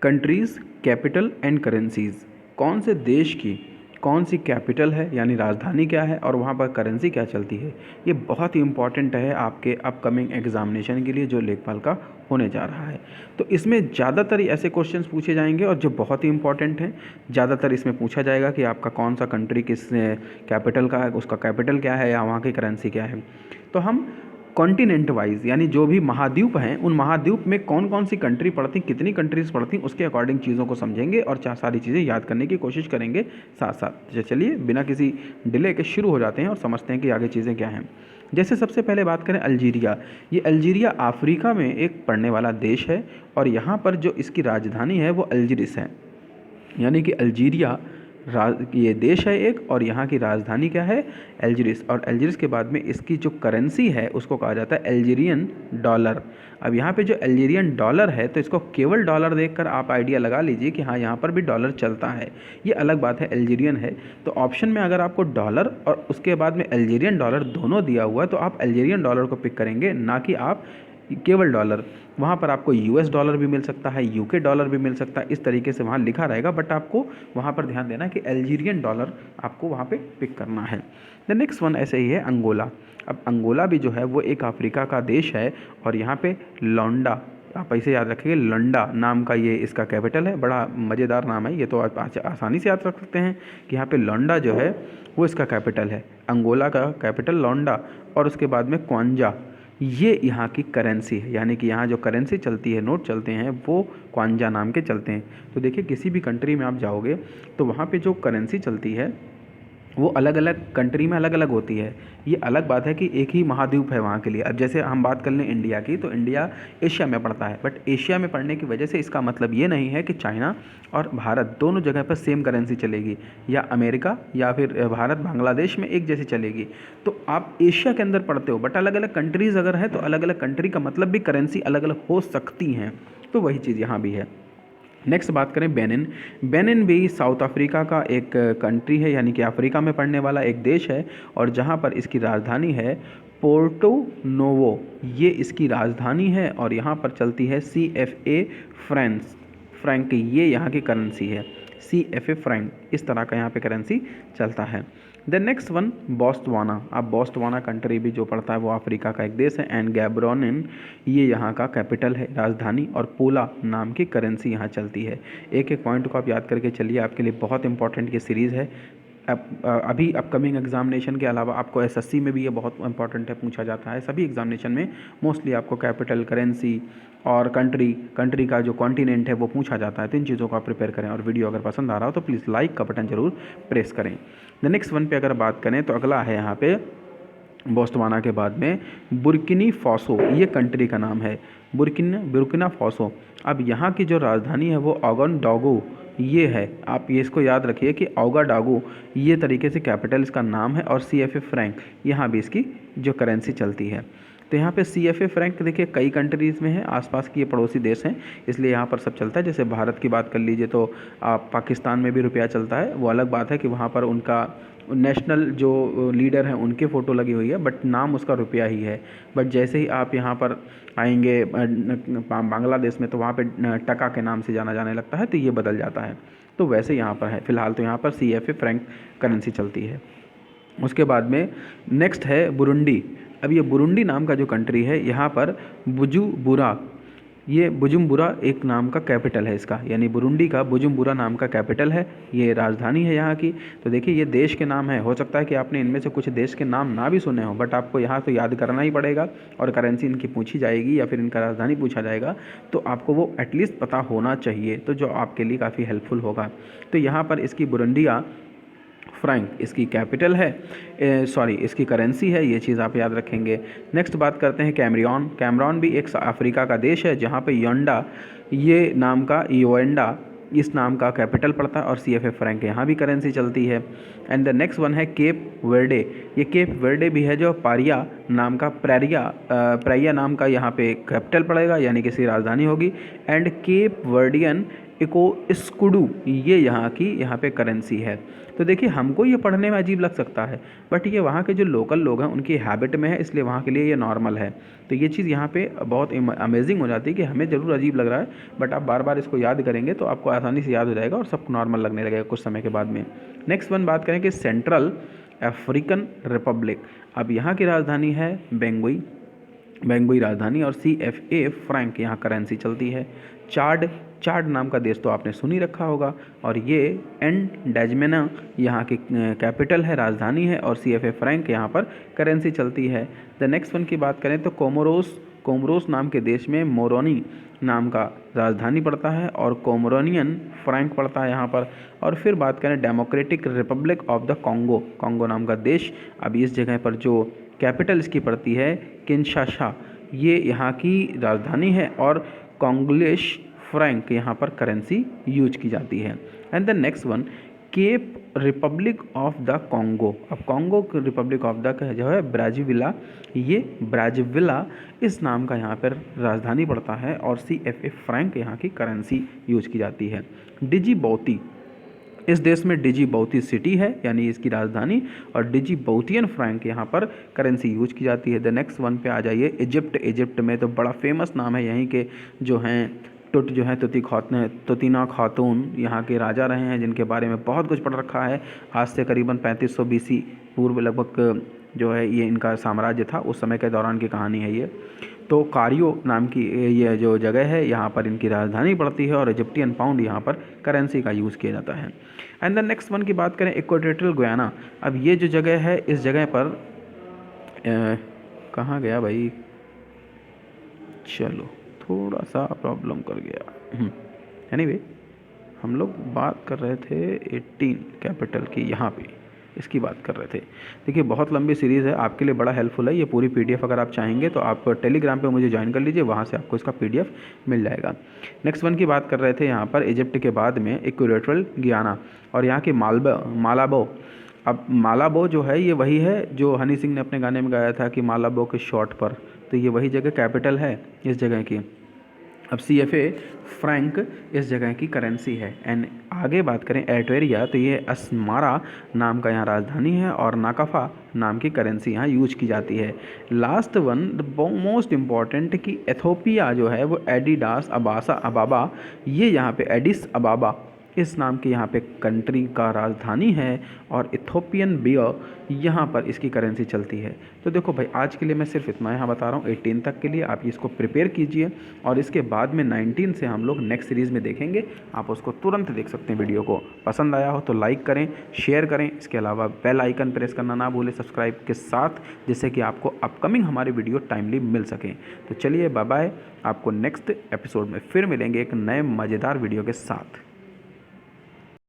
Countries capital and currencies, कौन से देश की कौन सी कैपिटल है यानी राजधानी क्या है और वहाँ पर करेंसी क्या चलती है। ये बहुत ही इंपॉर्टेंट है आपके अपकमिंग एग्जामिनेशन के लिए जो लेखपाल का होने जा रहा है। तो इसमें ज़्यादातर ऐसे क्वेश्चंस पूछे जाएंगे और जो बहुत ही इंपॉर्टेंट हैं। ज़्यादातर इसमें पूछा जाएगा कि आपका कौन सा कंट्री किस कैपिटल का है, उसका कैपिटल क्या है या वहाँ की करेंसी क्या है। तो हम कॉन्टिनेंट वाइज यानी जो भी महाद्वीप हैं उन महाद्वीप में कौन कौन सी कंट्री पड़ती, कितनी कंट्रीज़ पड़ती, उसके अकॉर्डिंग चीज़ों को समझेंगे और सारी चीज़ें याद करने की कोशिश करेंगे साथ साथ। चलिए बिना किसी डिले के शुरू हो जाते हैं और समझते हैं कि आगे चीज़ें क्या हैं। जैसे सबसे पहले बात करें अल्जीरिया। ये अल्जीरिया अफ्रीका में एक पड़ने वाला देश है और यहाँ पर जो इसकी राजधानी है वो अल्जीरिस है। यानी कि अल्जीरिया ये देश है एक और यहाँ की राजधानी क्या है, अल्जीरिस। और अल्जीरिस के बाद में इसकी जो करेंसी है उसको कहा जाता है अल्जीरियन डॉलर। अब यहाँ पे जो अल्जीरियन डॉलर है तो इसको केवल डॉलर देखकर आप आइडिया लगा लीजिए कि हाँ यहाँ पर भी डॉलर चलता है। ये अलग बात है, अल्जीरियन है। तो ऑप्शन में अगर आपको डॉलर और उसके बाद में अल्जीरियन डॉलर दोनों दिया हुआ है तो आप अल्जीरियन डॉलर को पिक करेंगे, ना कि आप केवल डॉलर। वहाँ पर आपको यूएस डॉलर भी मिल सकता है, यूके डॉलर भी मिल सकता है, इस तरीके से वहाँ लिखा रहेगा, बट आपको वहाँ पर ध्यान देना कि अल्जीरियन डॉलर आपको वहाँ पे पिक करना है। द नेक्स्ट वन ऐसे ही है अंगोला। अब अंगोला भी जो है वो एक अफ्रीका का देश है और यहाँ पे लौंडा, आप ऐसे याद रखिए, लंडा नाम का ये इसका कैपिटल है। बड़ा मज़ेदार नाम है ये, तो आप आसानी से याद रख सकते हैं कि यहाँ पे लौंडा जो है वो इसका कैपिटल है। अंगोला का कैपिटल लौंडा और उसके बाद में क्वांजा, ये यहाँ की करेंसी है। यानी कि यहाँ जो करेंसी चलती है, नोट चलते हैं, वो क्वांजा नाम के चलते हैं। तो देखिए किसी भी कंट्री में आप जाओगे तो वहाँ पे जो करेंसी चलती है वो अलग अलग कंट्री में अलग अलग होती है। ये अलग बात है कि एक ही महाद्वीप है वहाँ के लिए। अब जैसे हम बात कर लें इंडिया की, तो इंडिया एशिया में पड़ता है, बट एशिया में पड़ने की वजह से इसका मतलब ये नहीं है कि चाइना और भारत दोनों जगह पर सेम करेंसी चलेगी, या अमेरिका या फिर भारत बांग्लादेश में एक जैसी चलेगी। तो आप एशिया के अंदर पढ़ते हो, बट अलग अलग कंट्रीज़ अगर है तो अलग अलग कंट्री का मतलब भी करेंसी अलग अलग हो सकती हैं। तो वही चीज़ यहाँ भी है। नेक्स्ट बात करें बेनिन। बेनिन भी साउथ अफ्रीका का एक कंट्री है, यानी कि अफ्रीका में पड़ने वाला एक देश है और जहाँ पर इसकी राजधानी है पोर्टो नोवो, ये इसकी राजधानी है और यहाँ पर चलती है CFA फ्रैंक, ये यहाँ की करेंसी है, CFA फ्रैंक, इस तरह का यहाँ पे करेंसी चलता है। The next one Botswana. अब बोस्टवाना कंट्री भी जो पड़ता है वो अफ्रीका का एक देश है एंड गैब्रोनिन, ये यहाँ का कैपिटल है, राजधानी, और पोला नाम की करेंसी यहाँ चलती है। एक एक पॉइंट को आप याद करके चलिए, आपके लिए बहुत इंपॉर्टेंट ये सीरीज़ है। अभी अपकमिंग एग्जामिनेशन के अलावा आपको SSC में भी ये बहुत इंपॉर्टेंट है, पूछा जाता है। सभी एग्जामिनेशन में मोस्टली आपको कैपिटल, करेंसी और कंट्री का जो कॉन्टिनेंट है वो पूछा जाता है। तो इन चीज़ों को आप प्रिपेयर करें और वीडियो अगर पसंद आ रहा हो तो प्लीज़ लाइक का बटन जरूर प्रेस करें। द नेक्स्ट वन पे अगर बात करें तो अगला है यहाँ पे बोस्टवाना के बाद में बुर्किनी फासो, ये कंट्री का नाम है, बुर्किना फासो। अब यहाँ की जो राजधानी है वो ओगाडागू ये है। आप ये इसको याद रखिए कि ओगाडागू ये तरीके से कैपिटल इसका नाम है और CFA फ्रैंक यहाँ भी इसकी जो करेंसी चलती है। तो यहाँ पे CFA फ्रैंक देखिए कई कंट्रीज़ में है, आसपास की ये पड़ोसी देश हैं, इसलिए यहाँ पर सब चलता है। जैसे भारत की बात कर लीजिए तो पाकिस्तान में भी रुपया चलता है। वो अलग बात है कि वहाँ पर उनका नेशनल जो लीडर हैं उनके फ़ोटो लगी हुई है, बट नाम उसका रुपया ही है। बट जैसे ही आप यहाँ पर आएंगे बांग्लादेश में तो वहाँ पे टका के नाम से जाना जाने लगता है, तो ये बदल जाता है। तो वैसे यहाँ पर है, फ़िलहाल तो यहाँ पर CFA फ्रैंक करेंसी चलती है। उसके बाद में नेक्स्ट है बुरुंडी। अब ये बुरुंडी नाम का जो कंट्री है, यहाँ पर बुजुम्बुरा, ये बुजुम्बुरा एक नाम का कैपिटल है इसका, यानी बुरुंडी का बुजुम्बुरा नाम का कैपिटल है, ये राजधानी है यहाँ की। तो देखिए ये देश के नाम है, हो सकता है कि आपने इनमें से कुछ देश के नाम ना भी सुने हो, बट आपको यहाँ तो याद करना ही पड़ेगा और करेंसी इनकी पूछी जाएगी या फिर इनका राजधानी पूछा जाएगा तो आपको वो एटलीस्ट पता होना चाहिए, तो जो आपके लिए काफ़ी हेल्पफुल होगा। तो यहाँ पर इसकी बुरुंडिया फ्रैंक इसकी कैपिटल है, इसकी करेंसी है, ये चीज़ आप याद रखेंगे। नेक्स्ट बात करते हैं कैमरियन। कैमरॉन भी एक अफ्रीका का देश है जहाँ पे योंडा ये नाम का, योंडा इस नाम का कैपिटल पड़ता है और CFA फ्रैंक यहाँ भी करेंसी चलती है। एंड द नेक्स्ट वन है केप वर्डे। ये केप वर्डे भी है जो पारिया नाम का, प्रेरिया नाम का यहाँ पे कैपिटल पड़ेगा, यानी कि इसकी राजधानी होगी। एंड केप वर्डियन स्कुडू, ये यहाँ पे करेंसी है। तो देखिए हमको ये पढ़ने में अजीब लग सकता है, बट ये वहाँ के जो लोकल लोग हैं उनकी हैबिट में है, इसलिए वहाँ के लिए ये नॉर्मल है। तो ये चीज़ यहाँ पे बहुत अमेजिंग हो जाती है कि हमें ज़रूर अजीब लग रहा है, बट आप बार बार इसको याद करेंगे तो आपको आसानी से याद हो जाएगा और सबको नॉर्मल लगने लगेगा कुछ समय के बाद में। नेक्स्ट वन बात करें कि सेंट्रल अफ्रीकन रिपब्लिक। अब यहाँ की राजधानी है बेंगुई राजधानी, और CFA फ्रैंक यहाँ करेंसी चलती है। चाड नाम का देश तो आपने सुन ही रखा होगा, और ये एंडाजमेना यहाँ की कैपिटल है, राजधानी है, और CFA फ्रैंक यहाँ पर करेंसी चलती है। द नेक्स्ट वन की बात करें तो कोमोरोस नाम के देश में मोरोनी नाम का राजधानी पड़ता है, और कोमोरोनियन फ्रैंक पड़ता है यहाँ पर। और फिर बात करें democratic Republic of the Congo नाम का देश। अब इस जगह पर जो कैपिटल इसकी पड़ती है किनशासा, ये यहाँ की राजधानी है, और कॉन्गोलिश फ्रैंक यहाँ पर करेंसी यूज की जाती है। And the next one Cape Republic of the Congo. अब कॉन्गो रिपब्लिक ऑफ द जो है ब्राज़ीविला, ये ब्राज़ीविला इस नाम का यहाँ पर राजधानी पड़ता है, और CFA फ्रैंक यहाँ की करेंसी यूज की जाती है। डिजिबाउटी, इस देश में डिजिबाउटी सिटी है यानी इसकी राजधानी, और डिजिबाउटियन फ्रैंक यहाँ पर करेंसी यूज की जाती है। द नेक्स्ट वन पे आ जाइए इजिप्ट में तो बड़ा फेमस नाम है यहीं के जो हैं तुतिना खातून यहाँ के राजा रहे हैं, जिनके बारे में बहुत कुछ पढ़ रखा है। आज से करीबन 3500 BC पूर्व लगभग जो है ये इनका साम्राज्य था, उस समय के दौरान की कहानी है ये। तो कारियो नाम की ये जो जगह है यहाँ पर इनकी राजधानी पड़ती है, और इजिप्टियन पाउंड यहाँ पर करेंसी का यूज़ किया जाता है। एंड द नेक्स्ट वन की बात करें इक्वाटोरियल गुयाना। अब ये जो जगह है इस जगह पर कहाँ गया भाई, चलो थोड़ा सा प्रॉब्लम कर गया। एनीवे हम लोग बात कर रहे थे 18 कैपिटल की, यहाँ पे इसकी बात कर रहे थे। देखिए बहुत लंबी सीरीज़ है, आपके लिए बड़ा हेल्पफुल है ये पूरी PDF। अगर आप चाहेंगे तो आप टेलीग्राम पे मुझे ज्वाइन कर लीजिए, वहाँ से आपको इसका PDF मिल जाएगा। नेक्स्ट वन की बात कर रहे थे यहाँ पर इजिप्ट के बाद में इक्वाटोरियल गियाना और यहाँ की मालाबो। अब मालाबो जो है ये वही है जो हनी सिंह ने अपने गाने में गाया था कि मालाबो के शॉट पर, तो ये वही जगह कैपिटल है इस जगह की। अब CFA फ्रैंक इस जगह की करेंसी है। एंड आगे बात करें एरिट्रिया, तो ये अस्मारा नाम का यहाँ राजधानी है, और नाकाफा नाम की करेंसी यहाँ यूज की जाती है। Last one the most important कि एथोपिया जो है वो एडिडास अबाबा, ये यहाँ पे एडिस अबाबा इस नाम की यहाँ पे कंट्री का राजधानी है, और इथोपियन बियर यहाँ पर इसकी करेंसी चलती है। तो देखो भाई आज के लिए मैं सिर्फ इतना यहाँ बता रहा हूँ 18 तक के लिए, आप इसको प्रिपेयर कीजिए, और इसके बाद में 19 से हम लोग नेक्स्ट सीरीज़ में देखेंगे। आप उसको तुरंत देख सकते हैं। वीडियो को पसंद आया हो तो लाइक करें, शेयर करें, इसके अलावा बेल आइकन प्रेस करना ना भूलें सब्सक्राइब के साथ, जिससे कि आपको अपकमिंग हमारे वीडियो टाइमली मिल सकें। तो चलिए बाय बाय, आपको नेक्स्ट एपिसोड में फिर मिलेंगे एक नए मज़ेदार वीडियो के साथ।